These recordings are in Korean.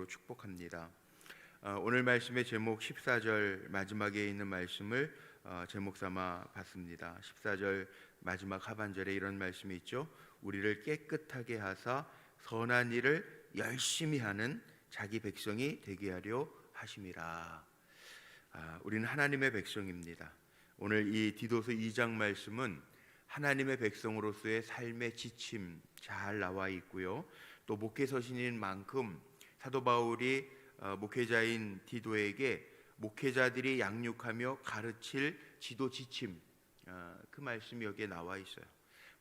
이름으로 축복합니다. 오늘 말씀의 제목 14절 마지막에 있는 말씀을 제목 삼아 봤습니다. 14절 마지막 하반절에 이런 말씀이 있죠. 우리를 깨끗하게 하사 선한 일을 열심히 하는 자기 백성이 되게 하려 하심이라. 우리는 하나님의 백성입니다. 오늘 이 디도서 2장 말씀은 하나님의 백성으로서의 삶의 지침 잘 나와 있고요. 또 목회 서신인 만큼 사도 바울이 목회자인 디도에게 목회자들이 양육하며 가르칠 지도 지침, 그 말씀이 여기에 나와 있어요.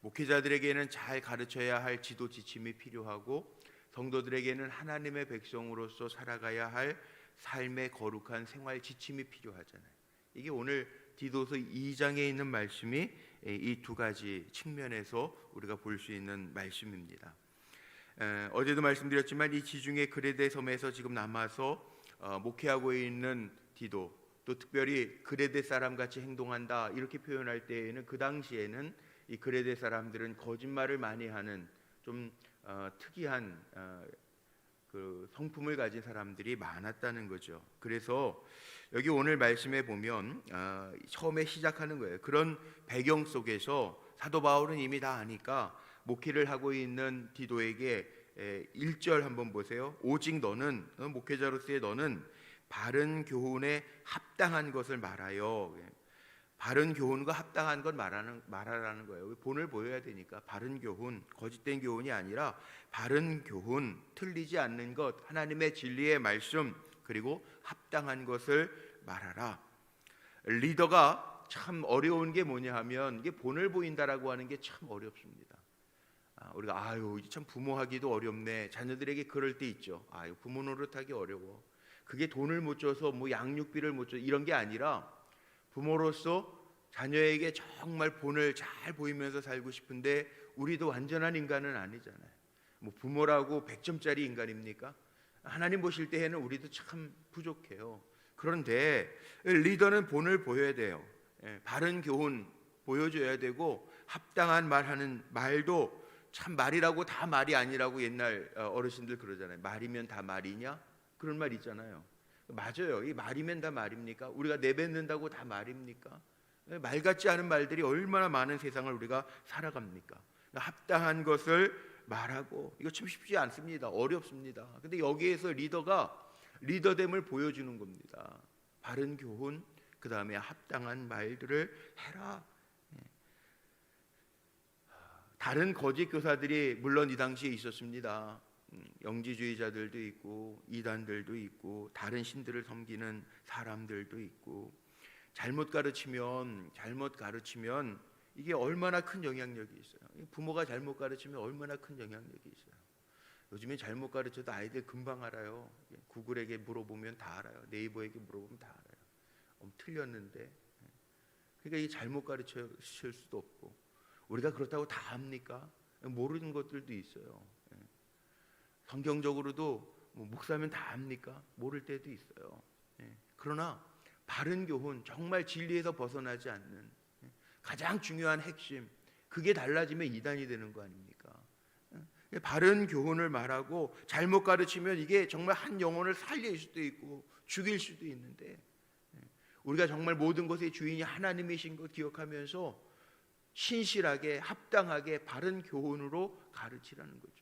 목회자들에게는 잘 가르쳐야 할 지도 지침이 필요하고 성도들에게는 하나님의 백성으로서 살아가야 할 삶의 거룩한 생활 지침이 필요하잖아요. 이게 오늘 디도서 2장에 있는 말씀이 이 두 가지 측면에서 우리가 볼 수 있는 말씀입니다. 어제도 말씀드렸지만 이 지중해 그레데 섬에서 지금 남아서 목회하고 있는 디도, 또 특별히 그레데 사람 같이 행동한다 이렇게 표현할 때에는 그 당시에는 이 그레데 사람들은 거짓말을 많이 하는 좀 특이한 그 성품을 가진 사람들이 많았다는 거죠. 그래서 여기 오늘 말씀에 보면 처음에 시작하는 거예요. 그런 배경 속에서 사도 바울은 이미 다 아니까 목회를 하고 있는 디도에게 1절 한번 보세요. 오직 너는 목회자로서의 너는 바른 교훈에 합당한 것을 말하여. 바른 교훈과 합당한 것 말하라는 거예요. 본을 보여야 되니까 바른 교훈, 거짓된 교훈이 아니라 바른 교훈, 틀리지 않는 것, 하나님의 진리의 말씀, 그리고 합당한 것을 말하라. 리더가 참 어려운 게 뭐냐 하면 이게 본을 보인다라고 하는 게 참 어렵습니다. 우리가 참 부모하기도 어렵네. 자녀들에게 그럴 때 있죠. 부모 노릇하기 어려워. 그게 돈을 못 줘서 뭐 양육비를 못 줘 이런 게 아니라 부모로서 자녀에게 정말 본을 잘 보이면서 살고 싶은데 우리도 완전한 인간은 아니잖아요. 뭐 부모라고 100점짜리 인간입니까? 하나님 보실 때에는 우리도 참 부족해요. 그런데 리더는 본을 보여야 돼요. 바른 교훈 보여줘야 되고 합당한 말하는 말도 참 말이라고 다 말이 아니라고 옛날 어르신들 그러잖아요. 말이면 다 말이냐? 그런 말 있잖아요. 맞아요. 이 말이면 다 말입니까? 우리가 내뱉는다고 다 말입니까? 말 같지 않은 말들이 얼마나 많은 세상을 우리가 살아갑니까? 합당한 것을 말하고 이거 참 쉽지 않습니다. 어렵습니다. 근데 여기에서 리더가 리더됨을 보여주는 겁니다. 바른 교훈, 그 다음에 합당한 말들을 해라. 다른 거짓 교사들이 물론 이 당시에 있었습니다. 영지주의자들도 있고 이단들도 있고 다른 신들을 섬기는 사람들도 있고 잘못 가르치면 이게 얼마나 큰 영향력이 있어요. 부모가 잘못 가르치면 얼마나 큰 영향력이 있어요. 요즘에 잘못 가르쳐도 아이들 금방 알아요. 구글에게 물어보면 다 알아요. 네이버에게 물어보면 다 알아요. 틀렸는데. 그러니까 이게 잘못 가르칠 수도 없고 우리가 그렇다고 다 합니까? 모르는 것들도 있어요. 성경적으로도 목사면 다 합니까? 모를 때도 있어요. 그러나 바른 교훈, 정말 진리에서 벗어나지 않는 가장 중요한 핵심, 그게 달라지면 이단이 되는 거 아닙니까? 바른 교훈을 말하고 잘못 가르치면 이게 정말 한 영혼을 살릴 수도 있고 죽일 수도 있는데 우리가 정말 모든 것의 주인이 하나님이신 것 기억하면서 신실하게 합당하게 바른 교훈으로 가르치라는 거죠.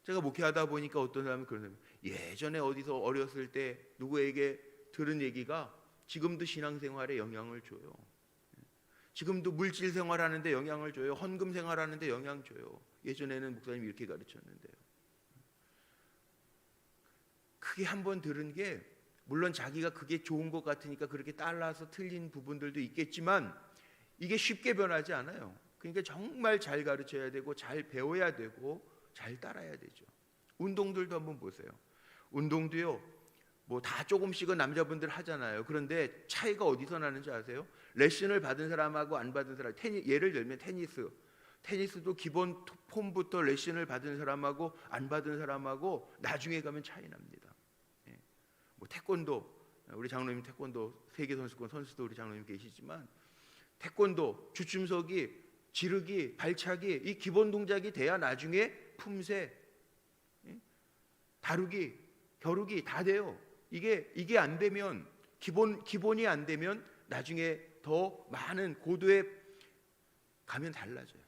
제가 목회하다 보니까 어떤 사람은 그러는 거예요. 예전에 어디서 어렸을 때 누구에게 들은 얘기가 지금도 신앙생활에 영향을 줘요. 지금도 물질 생활하는데 영향을 줘요. 헌금 생활하는데 영향 줘요. 예전에는 목사님이 이렇게 가르쳤는데요. 그게 한번 들은 게 물론 자기가 그게 좋은 것 같으니까 그렇게 따라서 틀린 부분들도 있겠지만 이게 쉽게 변하지 않아요. 그러니까 정말 잘 가르쳐야 되고 잘 배워야 되고 잘 따라야 되죠. 운동들도 한번 보세요. 운동도요. 뭐 다 조금씩은 남자분들 하잖아요. 그런데 차이가 어디서 나는지 아세요? 레슨을 받은 사람하고 안 받은 사람. 예를 들면 테니스도 기본 폼부터 레슨을 받은 사람하고 안 받은 사람하고 나중에 가면 차이 납니다. 뭐 태권도, 우리 장로님 태권도 세계 선수권 선수도 우리 장로님 계시지만 태권도 주춤서기, 지르기, 발차기 이 기본 동작이 돼야 나중에 품새, 다루기 겨루기 다 돼요. 이게 안 되면 기본이 안 되면 나중에 더 많은 고도에 가면 달라져요.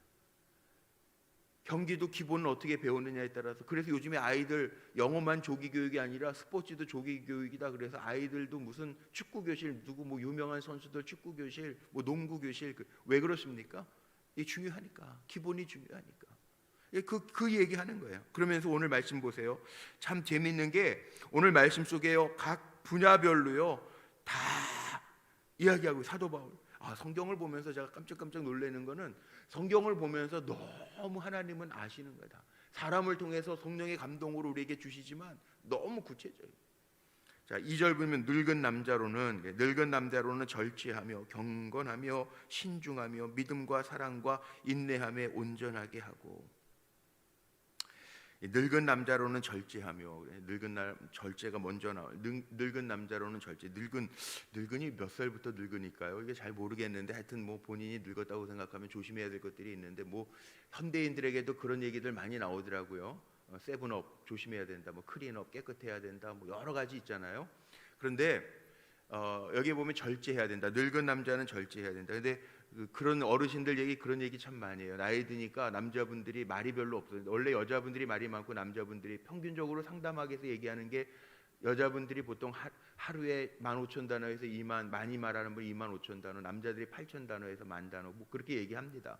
경기도 기본을 어떻게 배우느냐에 따라서. 그래서 요즘에 아이들 영어만 조기 교육이 아니라 스포츠도 조기 교육이다. 그래서 아이들도 무슨 축구 교실, 누구 뭐 유명한 선수들 축구 교실, 뭐 농구 교실, 왜 그렇습니까? 이게 중요하니까. 기본이 중요하니까. 그 얘기하는 거예요. 그러면서 오늘 말씀 보세요. 참 재밌는 게 오늘 말씀 속에요, 각 분야별로요 다 이야기하고, 사도 바울. 성경을 보면서 제가 깜짝 놀라는 거는, 성경을 보면서 너무 하나님은 아시는 거다. 사람을 통해서 성령의 감동으로 우리에게 주시지만 너무 구체적이에요. 자, 2절 보면 늙은 남자로는 절제하며 경건하며 신중하며 믿음과 사랑과 인내함에 온전하게 하고. 늙은 남자로는 절제하며, 절제가 먼저 나와요. 늙은 남자로는 절제. 늙은이 몇 살부터 늙으니까요, 이게 잘 모르겠는데, 하여튼 뭐 본인이 늙었다고 생각하면 조심해야 될 것들이 있는데, 뭐 현대인들에게도 그런 얘기들 많이 나오더라고요. 세븐업 조심해야 된다, 뭐 클린업 깨끗해야 된다, 뭐 여러 가지 있잖아요. 그런데 여기 보면 절제해야 된다. 늙은 남자는 절제해야 된다. 근데 그런 어르신들 그런 얘기 참 많이 해요. 나이 드니까 남자분들이 말이 별로 없어요. 원래 여자분들이 말이 많고, 남자분들이 평균적으로 상담하기 위해서 얘기하는 게, 여자분들이 보통 하루에 15,000단어에서 많이 말하는 분 25,000단어, 남자들이 8,000단어에서 10,000단어, 뭐 그렇게 얘기합니다.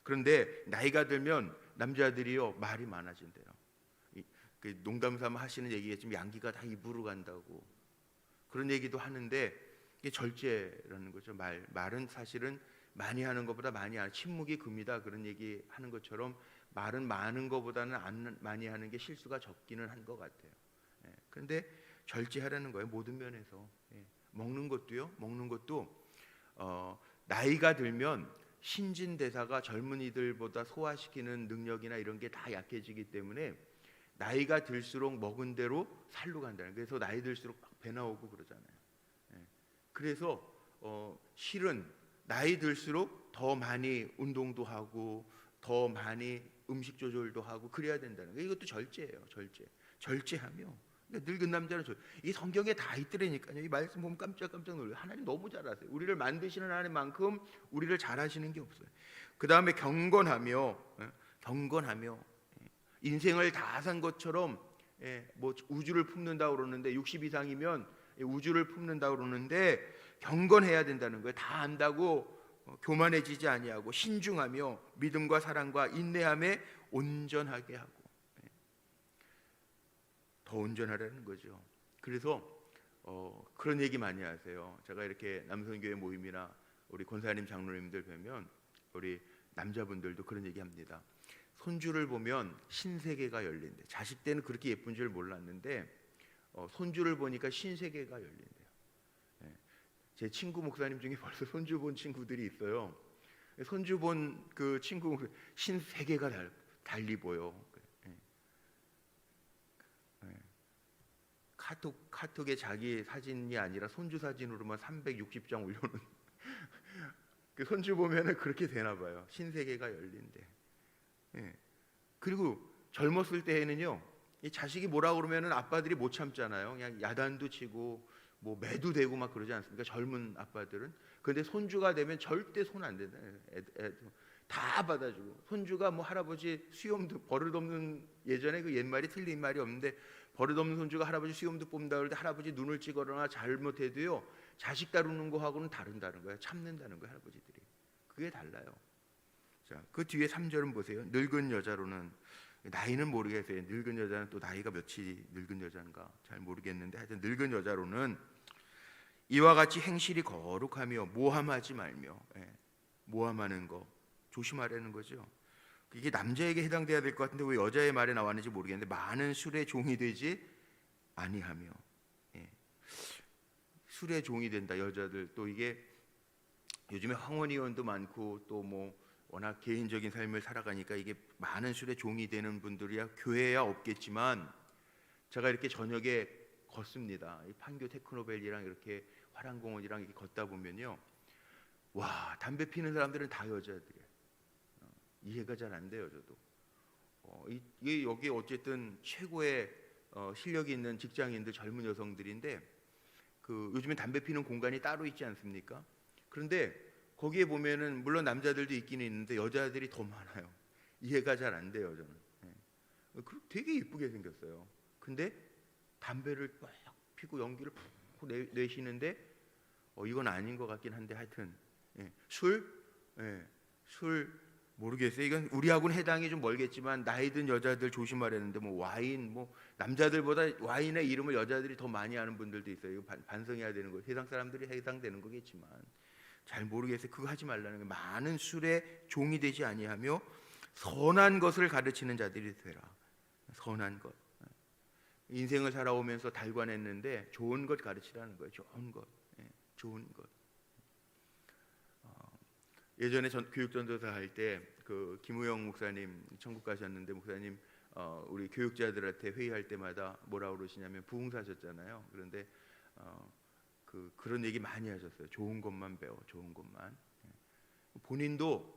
그런데 나이가 들면 남자들이요 말이 많아진대요. 농담 삼아 하시는 얘기겠지만 양기가 다 입으로 간다고 그런 얘기도 하는데, 이게 절제라는 거죠. 말은 사실은 많이 하는 것보다 침묵이 금이다, 그런 얘기 하는 것처럼, 말은 많은 것보다는 안 많이 하는 게 실수가 적기는 한 것 같아요. 그런데 절제하라는 거예요, 모든 면에서. 먹는 것도 나이가 들면 신진대사가 젊은이들보다 소화시키는 능력이나 이런 게 다 약해지기 때문에, 나이가 들수록 먹은 대로 살로 간다는 거예요. 그래서 나이 들수록 배 나오고 그러잖아요. 그래서 실은 나이 들수록 더 많이 운동도 하고, 더 많이 음식 조절도 하고 그래야 된다는 거예요. 이것도 절제예요. 절제하며. 늙은 남자는 이 성경에 다 있더라니까요. 이 말씀 보면 깜짝 놀라요. 하나님 너무 잘하세요. 우리를 만드시는 하나님만큼 우리를 잘하시는 게 없어요. 그 다음에 경건하며. 인생을 다 산 것처럼, 뭐 우주를 품는다 그러는데, 60 이상이면 우주를 품는다 그러는데, 경건해야 된다는 거예요. 다 안다고 교만해지지 아니하고, 신중하며 믿음과 사랑과 인내함에 온전하게 하고. 더 온전하라는 거죠. 그래서 그런 얘기 많이 하세요. 제가 이렇게 남성교회 모임이나 우리 권사님 장로님들 뵈면, 우리 남자분들도 그런 얘기 합니다. 손주를 보면 신세계가 열린대. 자식 때는 그렇게 예쁜 줄 몰랐는데 손주를 보니까 신세계가 열린대요. 제 친구 목사님 중에 벌써 손주 본 친구들이 있어요. 손주 본 그 친구, 신세계가 달리 보여. 카톡에 자기 사진이 아니라 손주 사진으로만 360장 올려놓은 그 손주 보면은 그렇게 되나 봐요. 신세계가 열린대. 그리고 젊었을 때에는요, 이 자식이 뭐라 그러면은 아빠들이 못 참잖아요. 그냥 야단도 치고 뭐 매도 되고 막 그러지 않습니까? 젊은 아빠들은. 그런데 손주가 되면 절대 손 안 된다. 다 받아주고. 손주가 뭐 할아버지 수염도 버릇없는, 예전에 그 옛말이 틀린 말이 없는데, 버릇없는 손주가 할아버지 수염도 뽑는다 그럴 때 할아버지 눈을 찍거나 잘못해도요, 자식 다루는 거하고는 다른다는 거예요. 참는다는 거예요, 할아버지들이. 그게 달라요. 자, 그 뒤에 3절은 보세요. 늙은 여자로는, 나이는 모르겠어요. 늙은 여자는 또 나이가 몇이 늙은 여자인가 잘 모르겠는데, 하여튼 늙은 여자로는 이와 같이 행실이 거룩하며 모함하지 말며. 모함하는 거 조심하라는 거죠. 이게 남자에게 해당돼야 될 것 같은데 왜 여자의 말에 나왔는지 모르겠는데, 많은 술의 종이 되지 아니하며. 술의 종이 된다, 여자들. 또 이게 요즘에 황혼이혼도 많고, 또 뭐 워낙 개인적인 삶을 살아가니까 이게 많은 술의 종이 되는 분들이야 교회야 없겠지만, 제가 이렇게 저녁에 걷습니다. 이 판교 테크노밸리랑 이렇게 화랑공원이랑 이렇게 걷다 보면요, 와, 담배 피는 사람들은 다 여자들이에요. 이해가 잘 안 돼요, 저도. 이게 여기 어쨌든 최고의 실력이 있는 직장인들, 젊은 여성들인데 요즘에 담배 피는 공간이 따로 있지 않습니까? 그런데 거기에 보면은 물론 남자들도 있기는 있는데 여자들이 더 많아요. 이해가 잘 안 돼요, 저는. 되게 이쁘게 생겼어요. 근데 담배를 막 피고 연기를 푹 내쉬는데 이건 아닌 것 같긴 한데 하여튼 술 모르겠어요. 이건 우리하고는 해당이 좀 멀겠지만 나이 든 여자들 조심하라는데 뭐 와인 뭐 남자들보다 와인의 이름을 여자들이 더 많이 아는 분들도 있어요. 이거 반성해야 되는 거. 세상 사람들이 해당되는 거겠지만 잘 모르겠어요. 그거 하지 말라는 거. 많은 술에 종이 되지 아니하며 선한 것을 가르치는 자들이 되라. 선한 것. 인생을 살아오면서 달관했는데 좋은 것 가르치라는 거예요. 좋은 것. 좋은 것. 예전에 교육전도사 할 때 김우영 목사님 천국 가셨는데 목사님 우리 교육자들한테 회의할 때마다 뭐라고 그러시냐면 부흥사셨잖아요. 그런데 그런 얘기 많이 하셨어요. 좋은 것만 배워, 좋은 것만. 본인도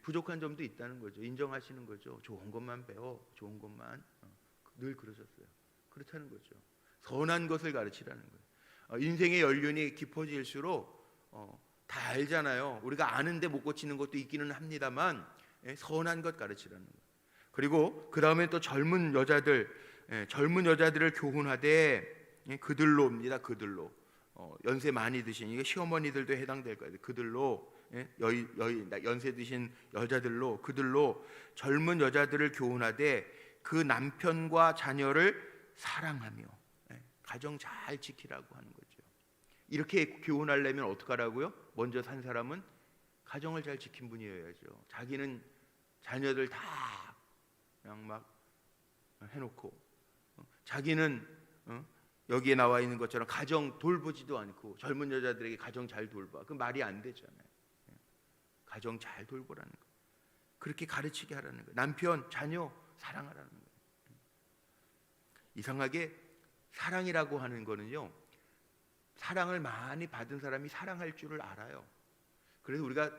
부족한 점도 있다는 거죠. 인정하시는 거죠. 좋은 것만 배워, 좋은 것만. 늘 그러셨어요. 그렇다는 거죠. 선한 것을 가르치라는 거예요. 인생의 연륜이 깊어질수록 다 알잖아요. 우리가 아는데 못 고치는 것도 있기는 합니다만 선한 것 가르치라는 거예요. 그리고 그 다음에 또 젊은 여자들을 교훈하되 그들로입니다. 그들로 연세 많이 드신 이거 시어머니들도 해당될 거예요. 그들로 연세 드신 여자들로 그들로 젊은 여자들을 교훈하되 그 남편과 자녀를 사랑하며 가정 잘 지키라고 하는 거죠. 이렇게 교훈하려면 어떻게 하라고요? 먼저 산 사람은 가정을 잘 지킨 분이어야죠. 자기는 자녀들 다 그냥 막 해놓고 자기는 여기에 나와 있는 것처럼 가정 돌보지도 않고 젊은 여자들에게 가정 잘 돌봐. 그 말이 안 되잖아요. 가정 잘 돌보라는 거. 그렇게 가르치게 하라는 거예요. 남편, 자녀 사랑하라는 거예요. 이상하게 사랑이라고 하는 거는요. 사랑을 많이 받은 사람이 사랑할 줄을 알아요. 그래서 우리가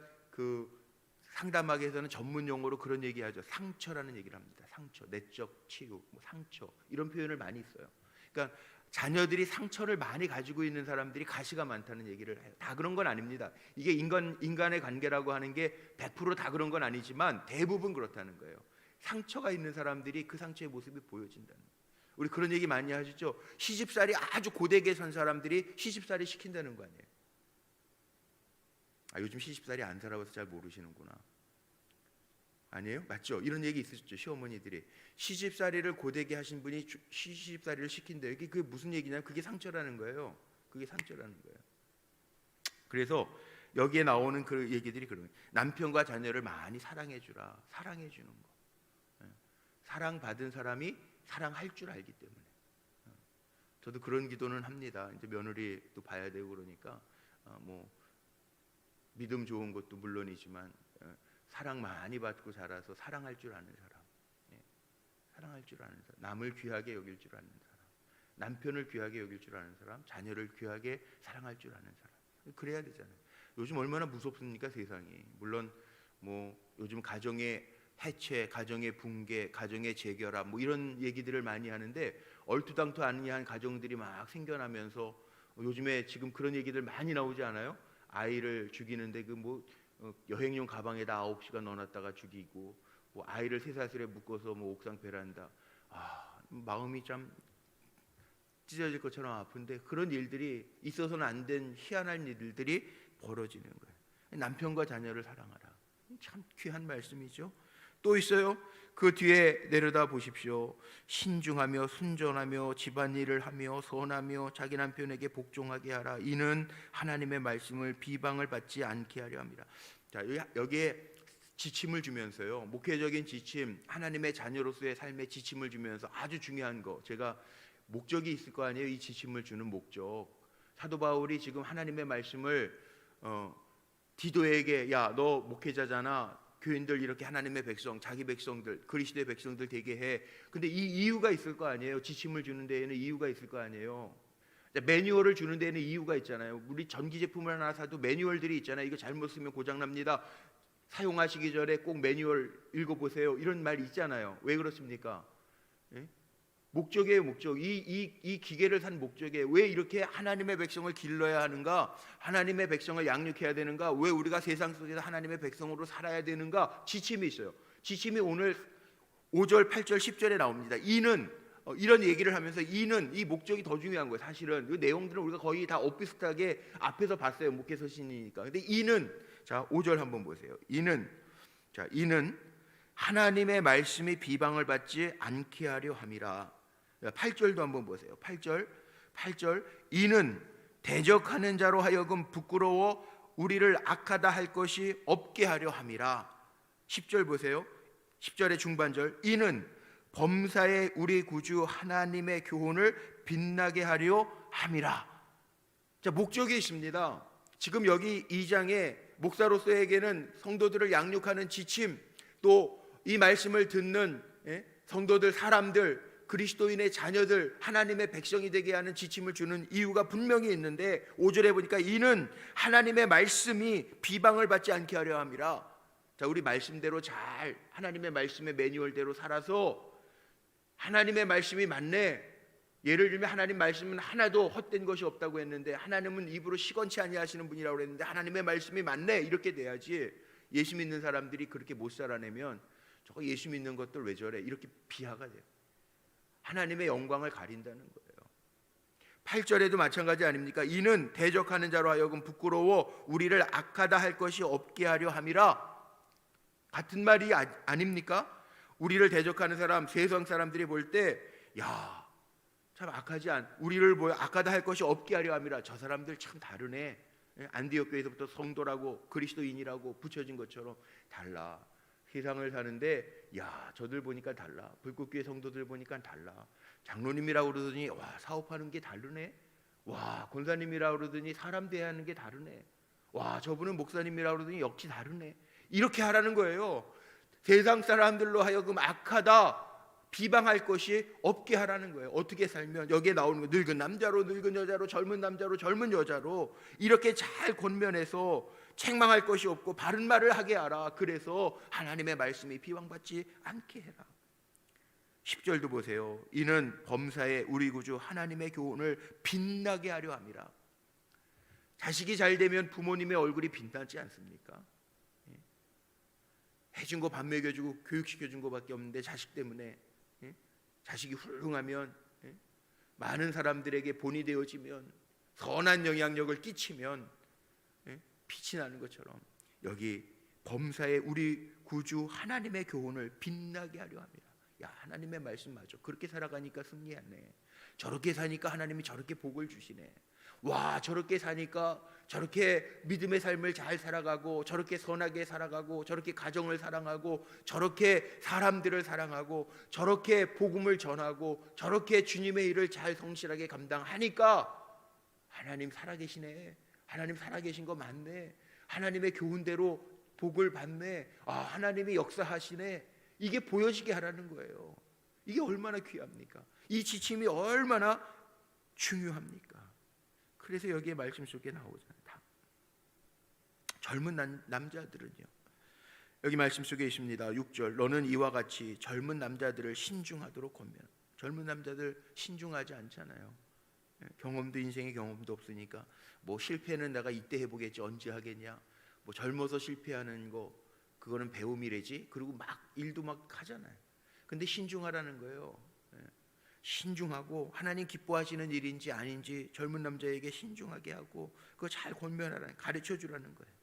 상담학에서는 전문 용어로 그런 얘기하죠. 상처라는 얘기를 합니다. 상처, 내적 치유, 상처 이런 표현을 많이 써요. 그러니까 자녀들이 상처를 많이 가지고 있는 사람들이 가시가 많다는 얘기를 해요. 다 그런 건 아닙니다. 이게 인간의 관계라고 하는 게 100% 그런 건 아니지만 대부분 그렇다는 거예요. 상처가 있는 사람들이 그 상처의 모습이 보여진다는 거예요. 우리 그런 얘기 많이 하시죠. 시집살이 아주 고되게 산 사람들이 시집살이 시킨다는 거 아니에요. 요즘 시집살이 안 살아봐서 잘 모르시는구나. 아니에요? 맞죠? 이런 얘기 있으셨죠. 시어머니들이 시집살이를 고되게 하신 분이 시집살이를 시킨대요. 이게 그게 무슨 얘기냐면 그게 상처라는 거예요. 그게 상처라는 거예요. 그래서 여기에 나오는 그 얘기들이 그런 거예요. 남편과 자녀를 많이 사랑해 주라. 사랑해 주는 거. 사랑받은 사람이 사랑할 줄 알기 때문에. 저도 그런 기도는 합니다. 이제 며느리도 봐야 되고 그러니까 믿음 좋은 것도 물론이지만 사랑 많이 받고 자라서 사랑할 줄 아는 사람, 사랑할 줄 아는 사람, 남을 귀하게 여길 줄 아는 사람, 남편을 귀하게 여길 줄 아는 사람, 자녀를 귀하게 사랑할 줄 아는 사람. 그래야 되잖아요. 요즘 얼마나 무섭습니까 세상이. 물론 요즘 가정의 해체, 가정의 붕괴, 가정의 재결합 이런 얘기들을 많이 하는데 얼토당토 아니한 가정들이 막 생겨나면서 요즘에 지금 그런 얘기들 많이 나오지 않아요? 아이를 죽이는데 여행용 가방에다 9시간 넣어놨다가 죽이고 아이를 쇠사슬에 묶어서 옥상 베란다. 마음이 참 찢어질 것처럼 아픈데 그런 일들이 있어서는 안 된 희한한 일들이 벌어지는 거예요. 남편과 자녀를 사랑하라. 참 귀한 말씀이죠. 또 있어요. 그 뒤에 내려다 보십시오. 신중하며 순전하며 집안일을 하며 선하며 자기 남편에게 복종하게 하라. 이는 하나님의 말씀을 비방을 받지 않게 하려 합니다. 자, 여기에 지침을 주면서요. 목회적인 지침, 하나님의 자녀로서의 삶의 지침을 주면서 아주 중요한 거, 제가 목적이 있을 거 아니에요. 이 지침을 주는 목적. 사도 바울이 지금 하나님의 말씀을 디도에게 야, 너 목회자잖아. 교인들 이렇게 하나님의 백성, 자기 백성들, 그리스도의 백성들 되게 해. 근데 이 이유가 있을 거 아니에요. 지침을 주는 데에는 이유가 있을 거 아니에요. 매뉴얼을 주는 데에는 이유가 있잖아요. 우리 전기 제품을 하나 사도 매뉴얼들이 있잖아요. 이거 잘못 쓰면 고장 납니다. 사용하시기 전에 꼭 매뉴얼 읽어보세요. 이런 말 있잖아요. 왜 그렇습니까? 목적이에요, 목적. 이 기계를 산 목적이에요. 왜 이렇게 하나님의 백성을 길러야 하는가? 하나님의 백성을 양육해야 되는가? 왜 우리가 세상 속에서 하나님의 백성으로 살아야 되는가? 지침이 있어요. 지침이 오늘 5절, 8절, 10절에 나옵니다. 이는 이런 얘기를 하면서 이는 이 목적이 더 중요한 거예요. 사실은 이 내용들은 우리가 거의 다 엇비슷하게 앞에서 봤어요. 목회서신이니까. 근데 이는 자 5절 한번 보세요. 이는 하나님의 말씀이 비방을 받지 않게 하려 함이라. 8절도 한번 보세요. 8절 이는 대적하는 자로 하여금 부끄러워 우리를 악하다 할 것이 없게 하려 함이라. 10절 보세요. 10절의 중반절 이는 범사에 우리 구주 하나님의 교훈을 빛나게 하려 함이라. 자, 목적이 있습니다. 지금 여기 2장에 목사로서에게는 성도들을 양육하는 지침, 또 이 말씀을 듣는 성도들, 사람들, 그리스도인의 자녀들, 하나님의 백성이 되게 하는 지침을 주는 이유가 분명히 있는데 5절에 보니까 이는 하나님의 말씀이 비방을 받지 않게 하려 함이라. 자, 우리 말씀대로 잘 하나님의 말씀의 매뉴얼대로 살아서 하나님의 말씀이 맞네. 예를 들면 하나님 말씀은 하나도 헛된 것이 없다고 했는데 하나님은 입으로 시건치 아니하시는 분이라고 그랬는데 하나님의 말씀이 맞네. 이렇게 돼야지. 예수 믿는 사람들이 그렇게 못 살아내면 저거 예수 믿는 것들 왜 저래? 이렇게 비하가 돼요. 하나님의 영광을 가린다는 거예요. 8절에도 마찬가지 아닙니까? 이는 대적하는 자로 하여금 부끄러워 우리를 악하다 할 것이 없게 하려 함이라. 같은 말이 아닙니까? 우리를 대적하는 사람, 세상 사람들이 볼 때 야, 참 우리를 악하다 할 것이 없게 하려 함이라. 저 사람들 참 다르네. 안디옥 교회에서부터 성도라고 그리스도인이라고 붙여진 것처럼 달라. 세상을 사는데 야, 저들 보니까 달라. 불꽃교회 성도들 보니까 달라. 장로님이라고 그러더니 와, 사업하는 게 다르네. 와, 권사님이라고 그러더니 사람 대하는 게 다르네. 와, 저분은 목사님이라고 그러더니 역시 다르네. 이렇게 하라는 거예요. 세상 사람들로 하여금 악하다 비방할 것이 없게 하라는 거예요. 어떻게 살면 여기에 나오는 거 늙은 남자로 늙은 여자로 젊은 남자로 젊은 여자로 이렇게 잘 권면해서 책망할 것이 없고 바른 말을 하게 하라. 그래서 하나님의 말씀이 비방받지 않게 해라. 10절도 보세요. 이는 범사에 우리 구주 하나님의 교훈을 빛나게 하려 함이라. 자식이 잘 되면 부모님의 얼굴이 빛나지 않습니까? 해준 거 밥 먹여주고 교육시켜준 거밖에 없는데 자식 때문에 자식이 훌륭하면 많은 사람들에게 본이 되어지면 선한 영향력을 끼치면 빛이 나는 것처럼 여기 범사에 우리 구주 하나님의 교훈을 빛나게 하려 합니다. 야, 하나님의 말씀 맞아. 그렇게 살아가니까 승리하네. 저렇게 사니까 하나님이 저렇게 복을 주시네. 와, 저렇게 사니까 저렇게 믿음의 삶을 잘 살아가고 저렇게 선하게 살아가고 저렇게 가정을 사랑하고 저렇게 사람들을 사랑하고 저렇게 복음을 전하고 저렇게 주님의 일을 잘 성실하게 감당하니까 하나님 살아계시네. 하나님 살아계신 거 맞네. 하나님의 교훈대로 복을 받네. 아, 하나님이 역사하시네. 이게 보여지게 하라는 거예요. 이게 얼마나 귀합니까? 이 지침이 얼마나 중요합니까? 그래서 여기에 말씀 속에 나오잖아요. 젊은 남자들은요. 여기 말씀 속에 있습니다. 6절 너는 이와 같이 젊은 남자들을 신중하도록 권면. 젊은 남자들 신중하지 않잖아요. 경험도 인생의 경험도 없으니까 뭐 실패는 내가 이때 해보겠지 언제 하겠냐. 뭐 젊어서 실패하는 거 그거는 배움이래지. 그리고 막 일도 막 하잖아요. 근데 신중하라는 거예요. 신중하고 하나님 기뻐하시는 일인지 아닌지 젊은 남자에게 신중하게 하고 그거 잘 권면하라는 가르쳐주라는 거예요.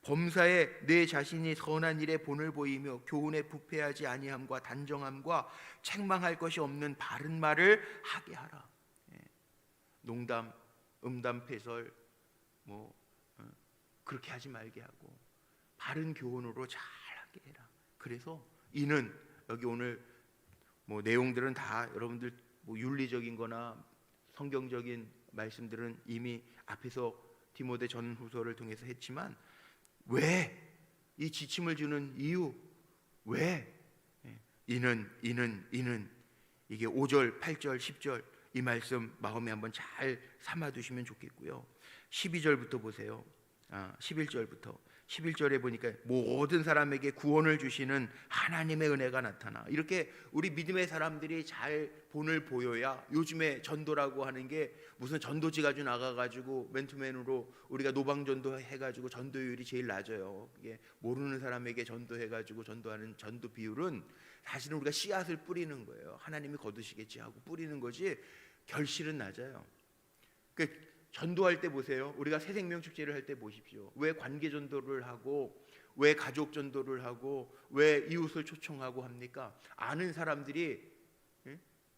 범사에 내 자신이 선한 일에 본을 보이며 교훈에 부패하지 아니함과 단정함과 책망할 것이 없는 바른 말을 하게 하라. 농담, 음담, 패설 뭐 그렇게 하지 말게 하고 바른 교훈으로 잘 하게 해라. 그래서 이는 여기 오늘 뭐 내용들은 다 여러분들 뭐 윤리적인 거나 성경적인 말씀들은 이미 앞에서 디모데 전후서를 통해서 했지만 왜 이 지침을 주는 이유 왜 이는 이게 5절, 8절, 10절 이 말씀 마음에 한번 잘 삼아 두시면 좋겠고요. 12절부터 보세요. 11절부터 11절에 보니까 모든 사람에게 구원을 주시는 하나님의 은혜가 나타나. 이렇게 우리 믿음의 사람들이 잘 본을 보여야. 요즘에 전도라고 하는 게 무슨 전도지 가지고 나가가지고 맨투맨으로 우리가 노방전도 해가지고 전도율이 제일 낮아요. 이게 모르는 사람에게 전도해가지고 전도하는 전도 비율은 사실은 우리가 씨앗을 뿌리는 거예요. 하나님이 거두시겠지 하고 뿌리는 거지 결실은 낮아요. 그 전도할 때 보세요. 우리가 새생명 축제를 할 때 보십시오. 왜 관계 전도를 하고, 왜 가족 전도를 하고, 왜 이웃을 초청하고 합니까? 아는 사람들이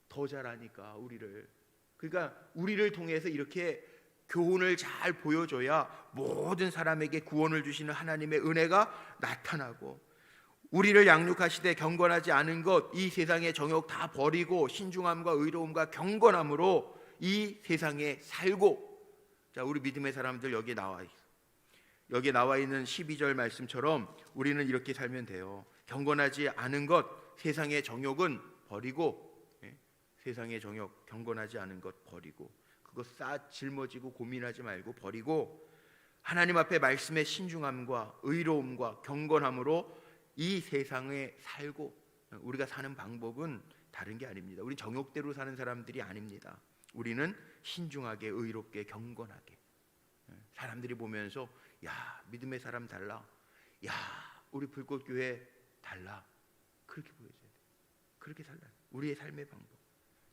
더 잘하니까 우리를. 그러니까 우리를 통해서 이렇게 교훈을 잘 보여줘야 모든 사람에게 구원을 주시는 하나님의 은혜가 나타나고, 우리를 양육하시되 경건하지 않은 것, 이 세상의 정욕 다 버리고 신중함과 의로움과 경건함으로 이 세상에 살고. 자, 우리 믿음의 사람들 여기에 나와 있어. 여기에 나와 있는 12절 말씀처럼 우리는 이렇게 살면 돼요. 경건하지 않은 것, 세상의 정욕은 버리고, 세상의 정욕, 경건하지 않은 것 버리고, 그거 짊어지고 고민하지 말고 버리고, 하나님 앞에 말씀의 신중함과 의로움과 경건함으로 이 세상에 살고. 우리가 사는 방법은 다른 게 아닙니다. 우리 정욕대로 사는 사람들이 아닙니다. 우리는 신중하게, 의롭게, 경건하게. 사람들이 보면서 야, 믿음의 사람 달라, 야, 우리 불꽃교회 달라, 그렇게 보여줘야 돼. 그렇게 살라. 우리의 삶의 방법.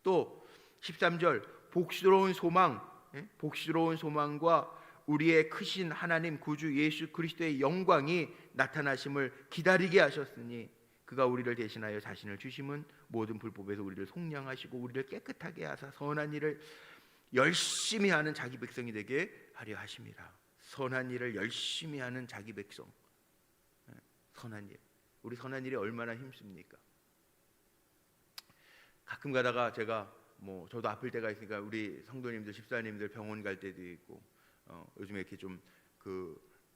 또 13절, 복스러운 소망, 복스러운 소망과 우리의 크신 하나님 구주 예수 그리스도의 영광이 나타나심을 기다리게 하셨으니 그가 우리를 대신하여 자신을 주심은 모든 불법에서 우리를 속량하시고 우리를 깨끗하게 하사 선한 일을 열심히 하는 자기 백성이 되게 하려 하심이라. 선한 일을 열심히 하는 자기 백성. 선한 일. 우리 선한 일이 얼마나 힘씁니까? 가끔 가다가 제가 저도 아플 때가 있으니까 우리 성도님들, 집사님들 병원 갈 때도 있고, 요즘에 이렇게 좀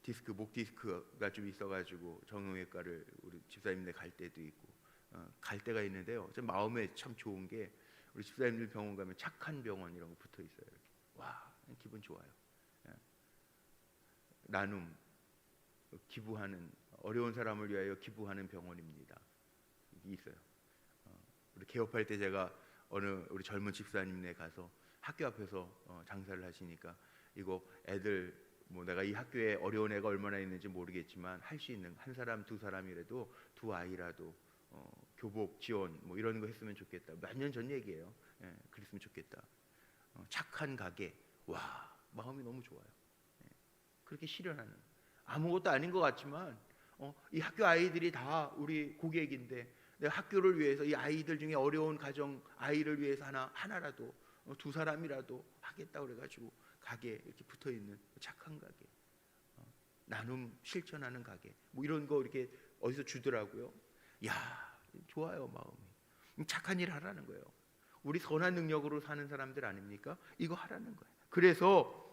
디스크, 목 디스크가 좀 있어가지고 정형외과를 우리 집사님들 갈 때도 있고, 갈 때가 있는데요. 제 마음에 참 좋은 게 우리 집사님들 병원 가면 착한 병원 이런 거 붙어 있어요. 이렇게. 와, 기분 좋아요. 나눔, 기부하는, 어려운 사람을 위하여 기부하는 병원입니다. 이게 있어요. 우리 개업할 때 제가 어느 우리 젊은 집사님네 가서 학교 앞에서 장사를 하시니까 이거 애들 내가 이 학교에 어려운 애가 얼마나 있는지 모르겠지만 할 수 있는 한 사람 두 사람이라도 두 아이라도 교복 지원 이런 거 했으면 좋겠다. 몇 년 전 얘기예요. 그랬으면 좋겠다. 착한 가게. 와, 마음이 너무 좋아요. 그렇게 실현하는, 아무것도 아닌 것 같지만 이 학교 아이들이 다 우리 고객인데 내가 학교를 위해서 이 아이들 중에 어려운 가정 아이를 위해서 하나라도 두 사람이라도 하겠다 그래가지고 가게 이렇게 붙어 있는 착한 가게, 나눔 실천하는 가게, 이런 거 이렇게 어디서 주더라고요. 야, 좋아요. 마음이. 착한 일 하라는 거예요. 우리 선한 능력으로 사는 사람들 아닙니까? 이거 하라는 거예요. 그래서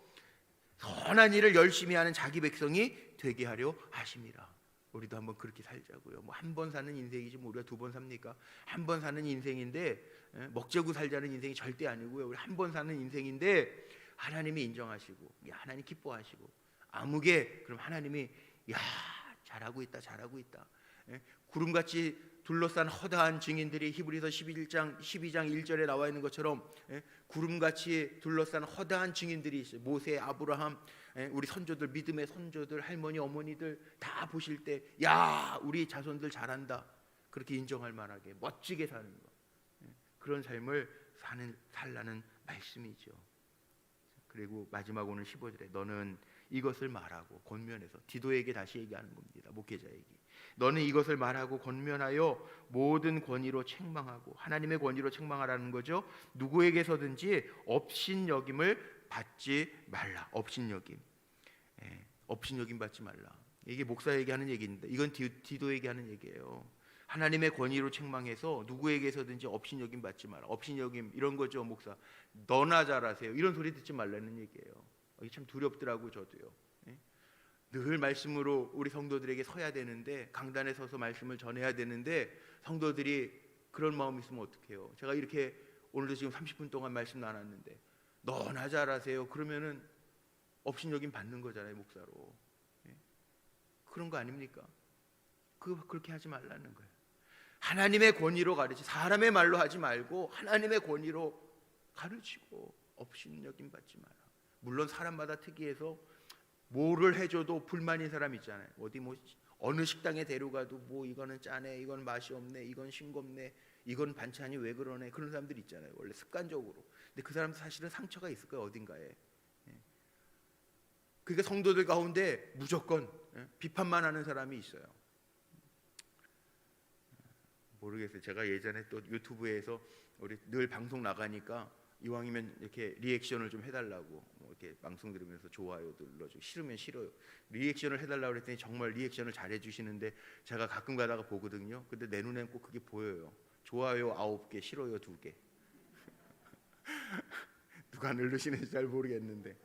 선한 일을 열심히 하는 자기 백성이 되게 하려 하심이라. 우리도 한번 그렇게 살자고요. 한 번 사는 인생이지 우리가 두 번 삽니까? 한 번 사는 인생인데 먹자고 살자는 인생이 절대 아니고요. 우리 한 번 사는 인생인데 하나님이 인정하시고, 하나님 기뻐하시고, 아무개 그럼 하나님이 야, 잘하고 있다, 잘하고 있다. 구름같이 둘러싼 허다한 증인들이 히브리서 12장 1절에 나와 있는 것처럼 구름같이 둘러싼 허다한 증인들이 있어요. 모세, 아브라함, 우리 선조들, 믿음의 선조들, 할머니, 어머니들 다 보실 때 야, 우리 자손들 잘한다, 그렇게 인정할 만하게 멋지게 사는 거, 그런 삶을 살라는 말씀이죠. 그리고 마지막 오늘 15절에 너는 이것을 말하고 권면해서, 디도에게 다시 얘기하는 겁니다. 목회자에게. 너는 이것을 말하고 권면하여 모든 권위로 책망하고, 하나님의 권위로 책망하라는 거죠. 누구에게서든지 업신여김을 받지 말라. 업신여김, 업신여김 받지 말라. 이게 목사에게 하는 얘기인데 이건 디도에게 하는 얘기예요. 하나님의 권위로 책망해서 누구에게서든지 업신여김 받지 마라. 업신여김 이런 거죠. 목사, 너나 잘하세요, 이런 소리 듣지 말라는 얘기예요. 이게 참 두렵더라고. 저도요. 늘 말씀으로 우리 성도들에게 서야 되는데, 강단에 서서 말씀을 전해야 되는데 성도들이 그런 마음이 있으면 어떡해요. 제가 이렇게 오늘도 지금 30분 동안 말씀 나눴는데 너나 잘하세요 그러면은 업신여김 받는 거잖아요, 목사로. 그런 거 아닙니까? 그렇게 하지 말라는 거예요. 하나님의 권위로 가르치, 사람의 말로 하지 말고 하나님의 권위로 가르치고 업신여김 받지 마라. 물론 사람마다 특이해서 뭐를 해줘도 불만인 사람 있잖아요. 어디 뭐 어느 식당에 데려가도 뭐 이거는 짜네, 이건 맛이 없네, 이건 싱겁네, 이건 반찬이 왜 그러네, 그런 사람들 있잖아요. 원래 습관적으로. 근데 그 사람도 사실은 상처가 있을 거예요, 어딘가에. 그러니까 성도들 가운데 무조건 비판만 하는 사람이 있어요. 모르겠어요. 제가 예전에 또 유튜브에서 우리 늘 방송 나가니까 이왕이면 이렇게 리액션을 좀 해달라고 뭐 이렇게 방송 들으면서 좋아요도 눌러주고, 싫으면 싫어요. 리액션을 해달라고 그랬더니 정말 리액션을 잘 해주시는데 제가 가끔 가다가 보거든요. 근데 내 눈엔 꼭 그게 보여요. 좋아요 9개, 싫어요 2개. 누가 누르시는지 잘 모르겠는데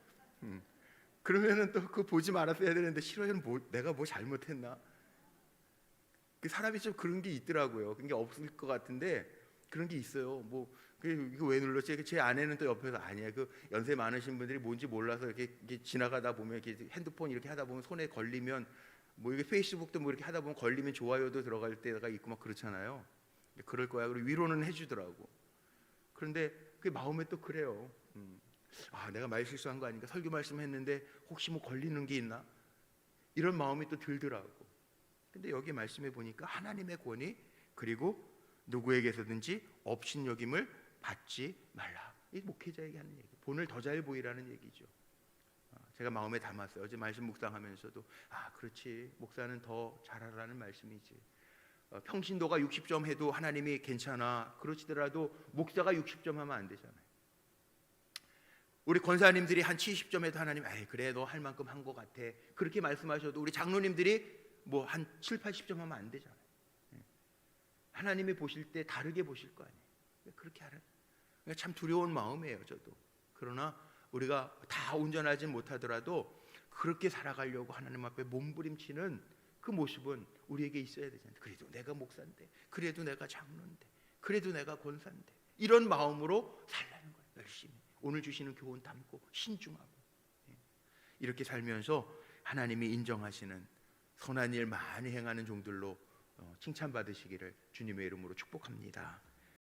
그러면은 또 그거 보지 말았어야 되는데, 싫어요는 내가 뭐 잘못했나? 그 사람이 좀 그런 게 있더라고요. 그게 없을 것 같은데 그런 게 있어요. 뭐 이거 왜 눌렀지? 제 아내는 또 옆에서 아니야. 그 연세 많으신 분들이 뭔지 몰라서 이렇게 지나가다 보면 이렇게 핸드폰 이렇게 하다 보면 손에 걸리면, 뭐 이게 페이스북도 뭐 이렇게 하다 보면 걸리면 좋아요도 들어갈 때가 있고 막 그렇잖아요. 그럴 거야. 그리고 위로는 해주더라고. 그런데 그 마음에 또 그래요. 아, 내가 말 실수한 거 아닌가? 설교 말씀했는데 혹시 뭐 걸리는 게 있나? 이런 마음이 또 들더라고. 근데 여기 말씀해 보니까 하나님의 권위, 그리고 누구에게서든지 업신여김을 받지 말라. 이 목회자에게 하는 얘기. 본을 더 잘 보이라는 얘기죠. 제가 마음에 담았어요. 어제 말씀 묵상하면서도 그렇지, 목사는 더 잘하라는 말씀이지. 평신도가 60점 해도 하나님이 괜찮아. 그러시더라도 목사가 60점 하면 안 되잖아요. 우리 권사님들이 한 70점 해도 하나님 그래 너 할 만큼 한 것 같아. 그렇게 말씀하셔도 우리 장로님들이 뭐 한 7, 80점 하면 안 되잖아요. 하나님이 보실 때 다르게 보실 거 아니에요. 그렇게 하는, 참 두려운 마음이에요, 저도. 그러나 우리가 다 온전하지 못하더라도 그렇게 살아가려고 하나님 앞에 몸부림치는 그 모습은 우리에게 있어야 되잖아요. 그래도 내가 목사인데, 그래도 내가 장로인데, 그래도 내가 권사인데, 이런 마음으로 살라는 거예요. 열심히 오늘 주시는 교훈 담고 신중하고 이렇게 살면서 하나님이 인정하시는 선한 일 많이 행하는 종들로 칭찬받으시기를 주님의 이름으로 축복합니다.